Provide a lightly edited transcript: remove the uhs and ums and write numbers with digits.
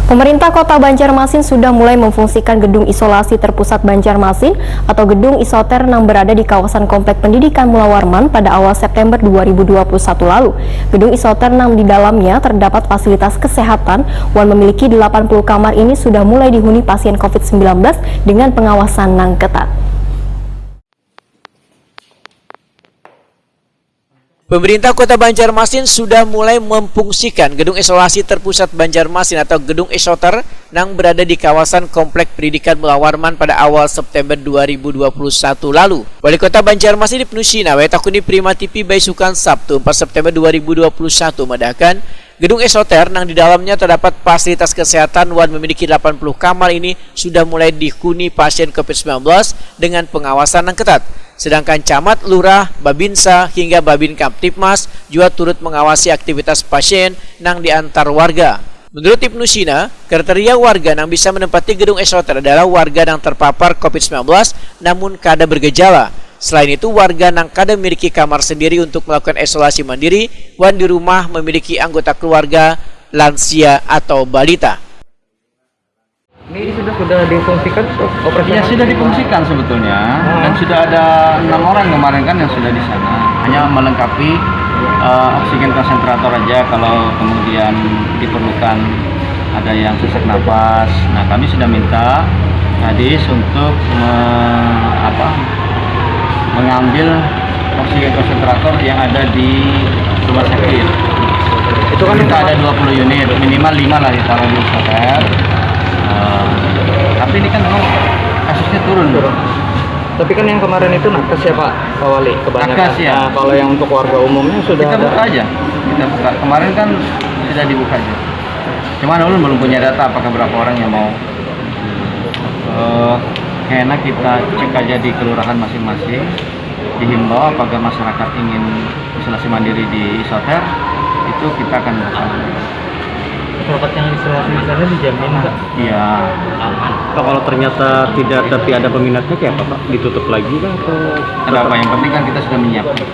Pemerintah Kota Banjarmasin sudah mulai memfungsikan gedung isolasi terpusat Banjarmasin atau gedung isoter yang berada di kawasan Komplek Pendidikan Mula Warman pada awal September 2021 lalu. Gedung isoter yang di dalamnya terdapat fasilitas kesehatan dan memiliki 80 kamar ini sudah mulai dihuni pasien COVID-19 dengan pengawasan yang ketat. Pemerintah Kota Banjarmasin sudah mulai memfungsikan gedung isolasi terpusat Banjarmasin atau gedung isoter yang berada di kawasan Komplek Pendidikan Mula Warman pada awal September 2021 lalu. Wali Kota Banjarmasin Ibnu Sina wetakuni Prima TV Baisukan Sabtu 4 September 2021 medahkan gedung isoter yang di dalamnya terdapat fasilitas kesehatan dan memiliki 80 kamar ini sudah mulai dihuni pasien COVID-19 dengan pengawasan yang ketat. Sedangkan camat, lurah, babinsa, hingga babin Kamtipmas juga turut mengawasi aktivitas pasien yang diantar warga. Menurut Ibnu Sina, kriteria warga yang bisa menempati gedung isoter adalah warga yang terpapar COVID-19 namun kada bergejala. Selain itu, warga yang kada memiliki kamar sendiri untuk melakukan isolasi mandiri dan di rumah memiliki anggota keluarga, lansia, atau balita. Ini sudah difungsikan operasi? Ya sudah difungsikan sebetulnya dan sudah ada 6 orang kemarin kan yang sudah di sana. Hanya melengkapi oksigen konsentrator aja kalau kemudian diperlukan ada yang sesak napas. Nah kami sudah minta Kadis untuk mengambil oksigen konsentrator yang ada di rumah sakit. Itu kan kita ada 20 unit, minimal 5 lah ditaruh di isoter. Tapi ini kan memang kasusnya turun. Tapi kan yang kemarin itu nakes ya Pak Wali kebanyakan. Nakes ya. Nah, kalau yang untuk warga umumnya sudah kita buka aja. Kita buka. Kemarin kan sudah dibuka aja. Cuman belum punya data apakah berapa orang yang mau. Kayaknya kita cek aja di kelurahan masing-masing. Dihimbau apakah masyarakat ingin isolasi mandiri di isoter, itu kita akan buka. masyarakat yang isolasi di sana dijamin nggak? Iya. Pak, kalau ternyata tidak tapi ada peminatnya kayak apa Pak? Ditutup lagi kan atau? Ada apa? Yang penting kan kita sudah menyiapkan.